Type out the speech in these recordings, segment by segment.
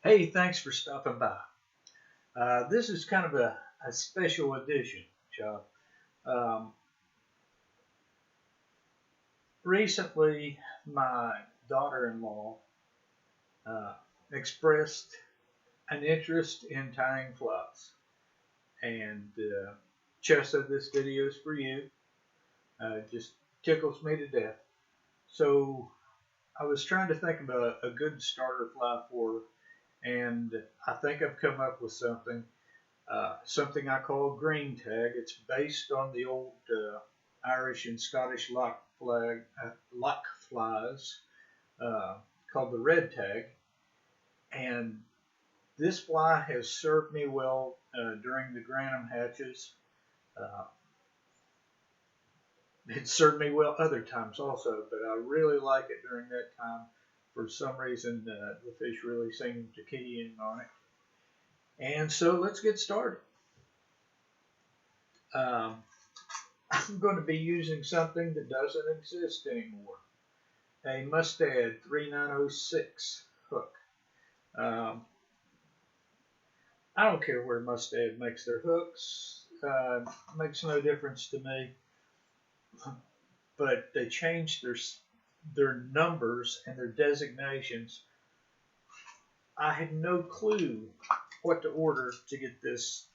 Hey, thanks for stopping by. This is kind of a special edition, Chuck. Um, Recently, my daughter-in-law uh, expressed an interest in tying flies, and Chessa, this video is for you. Just tickles me to death. So I was trying to think about a good starter fly for her, and I think I've come up with something. Something I call green tag. It's based on the old Irish and Scottish lock flies called the red tag. And this fly has served me well during the Granum hatches. Uh, it served me well other times also, but I really like it during that time. For some reason, the fish really seem to key in on it. And so let's get started. I'm going to be using something that doesn't exist anymore. A Mustad 3906 hook. I don't care where Mustad makes their hooks. Makes no difference to me. But they changed their numbers and their designations. I had no clue what to order to get this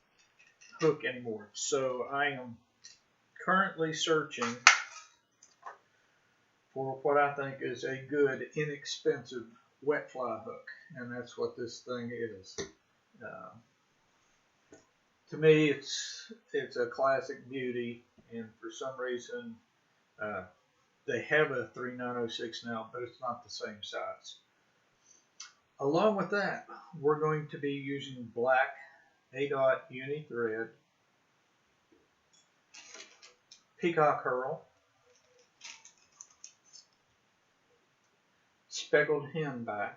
hook anymore. So I am currently searching for what I think is a good, inexpensive wet fly hook, and that's what this thing is. To me, it's a classic beauty, and for some reason, they have a 3906 now, but it's not the same size. Along with that, we're going to be using black A-dot uni thread, peacock herl, speckled henback,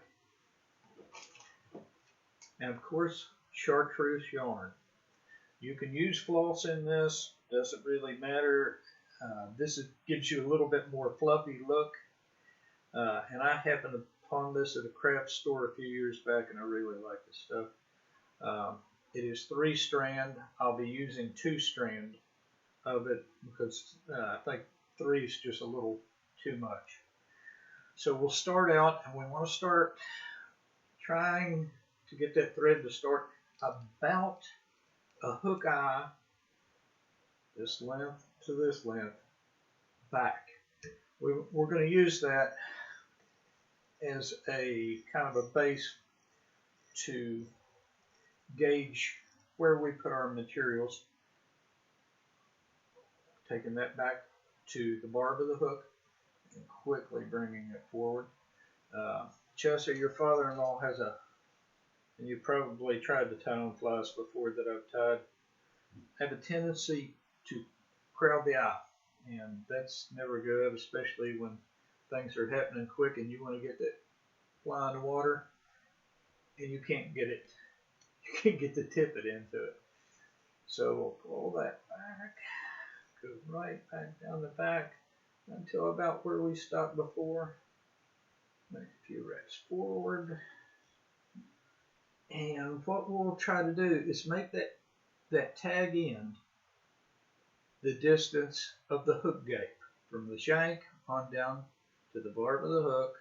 and of course chartreuse yarn. You can use floss in this, doesn't really matter. This gives you a little bit more fluffy look, and I happened upon this at a craft store a few years back, and I really like this stuff. It is 3-strand. I'll be using 2-strand of it because I think 3 is just a little too much. So we'll start out, and we want to start trying to get that thread to start about a hook eye, this length to this length, back. We're going to use that as a kind of a base to gauge where we put our materials. Taking that back to the barb of the hook and quickly bringing it forward. Chessa, your father-in-law has and you probably tried to tie on flies before that I've tied, have a tendency to crowd the eye, and that's never good, especially when things are happening quick and you want to get that fly in the water and you can't get the tippet into it. So we'll pull that back, go right back down the back until about where we stopped before. Make a few reps forward. And what we'll try to do is make that tag end the distance of the hook gape from the shank on down to the barb of the hook,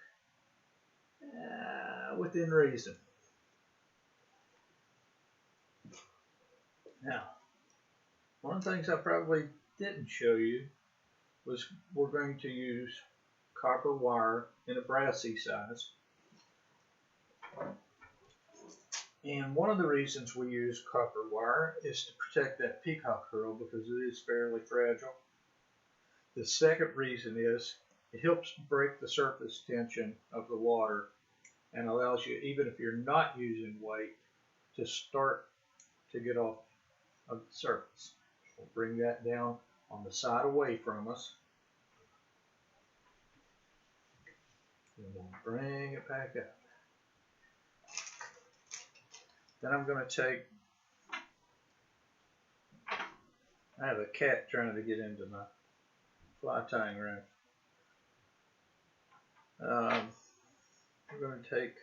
within reason. Now, one of the things I probably didn't show you was we're going to use copper wire in a brassy size. And one of the reasons we use copper wire is to protect that peacock herl because it is fairly fragile. The second reason is it helps break the surface tension of the water and allows you, even if you're not using weight, to start to get off of the surface. We'll bring that down on the side away from us. And we'll bring it back up. Then I'm going to take, I have a cat trying to get into my fly tying ring. I'm going to take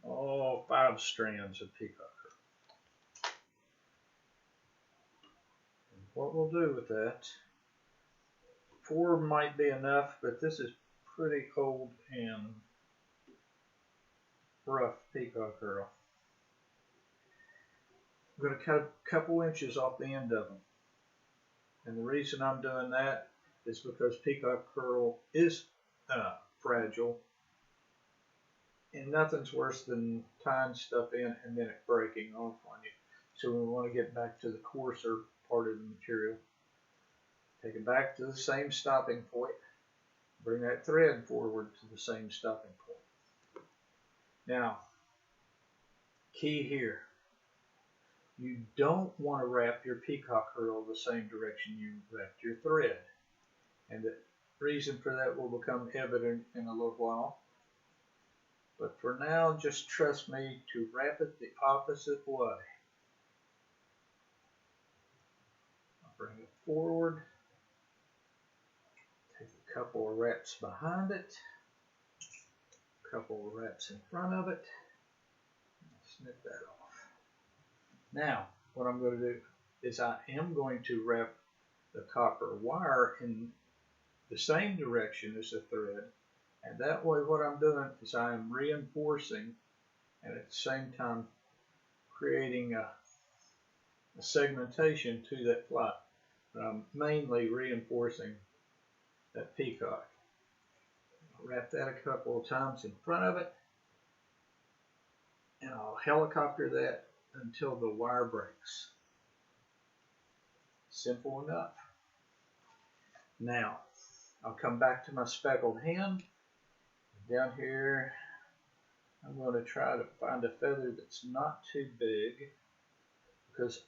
all 5 strands of peacock curl. And what we'll do with that, 4 might be enough, but this is pretty old and rough peacock curl. I'm going to cut a couple inches off the end of them. And the reason I'm doing that is because peacock curl is fragile. And nothing's worse than tying stuff in and then it breaking off on you. So we want to get back to the coarser part of the material. Take it back to the same stopping point. Bring that thread forward to the same stopping point. Now, key here. You don't want to wrap your peacock curl the same direction you wrapped your thread. And the reason for that will become evident in a little while. But for now, just trust me to wrap it the opposite way. I'll bring it forward. Take a couple of wraps behind it. A couple of wraps in front of it. Snip that off. Now, what I'm going to do is I am going to wrap the copper wire in the same direction as the thread, and that way what I'm doing is I am reinforcing and at the same time creating a segmentation to that fly. But I'm mainly reinforcing that peacock. I'll wrap that a couple of times in front of it, and I'll helicopter that until the wire breaks. Simple enough. Now, I'll come back to my speckled hen. Down here, I'm going to try to find a feather that's not too big because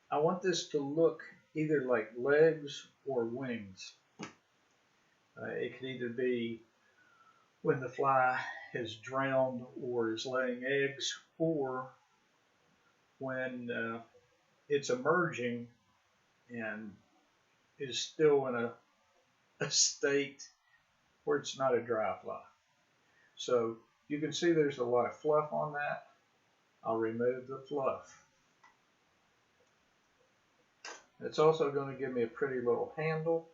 I want this to look either like legs or wings. It could either be when the fly has drowned or is laying eggs, or when it's emerging and is still in a state where it's not a dry fly. So you can see there's a lot of fluff on that. I'll remove the fluff. It's also going to give me a pretty little handle.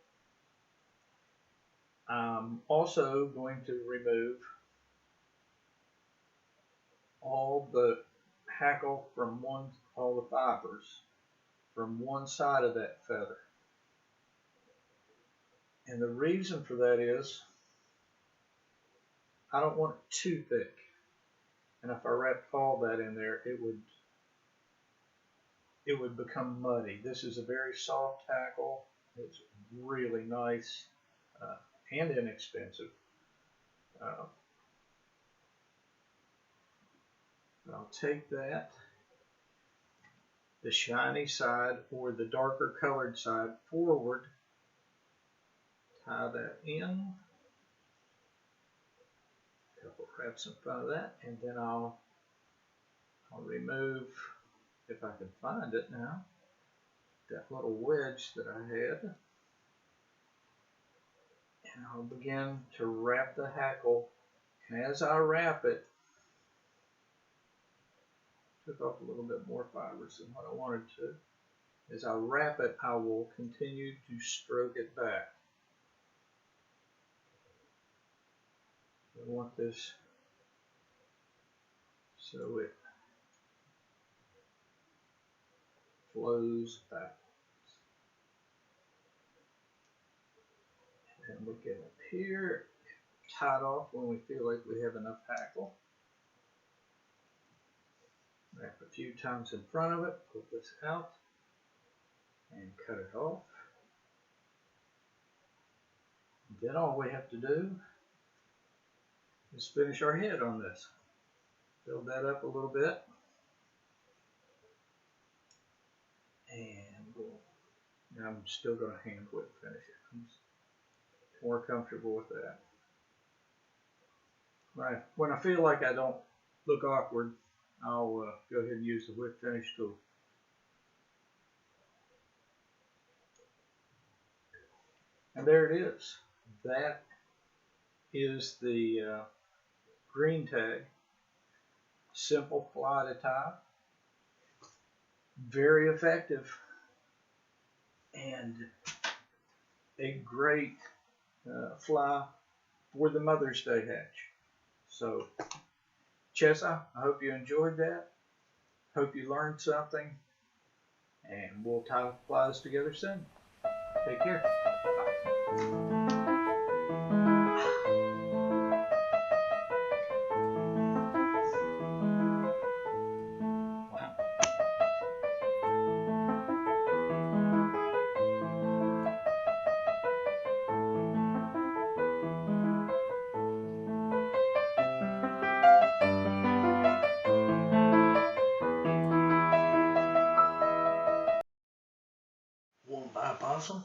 I'm also going to remove all the hackle from all the fibers from one side of that feather. And the reason for that is I don't want it too thick. And if I wrapped all that in there, it would become muddy. This is a very soft hackle. It's really nice and inexpensive. I'll take that, the shiny side or the darker colored side forward, tie that in, a couple wraps in front of that, and then I'll remove, if I can find it now, that little wedge that I had, and I'll begin to wrap the hackle. And as I wrap it, took off a little bit more fibers than what I wanted to. As I wrap it, I will continue to stroke it back. I want this so it flows backwards. And then we get up here, tie it off when we feel like we have enough hackle. Wrap a few times in front of it, pull this out, and cut it off. Then all we have to do is finish our head on this. Build that up a little bit. And I'm still going to hand whip finish it. I'm more comfortable with that. When I feel like I don't look awkward, I'll go ahead and use the whip finish tool. And there it is. That is the green tag simple fly to tie, very effective, and a great fly for the Mother's Day hatch. So, Chessa, I hope you enjoyed that. Hope you learned something, and we'll tie flies together soon. Take care. Bye. Want to buy a possum?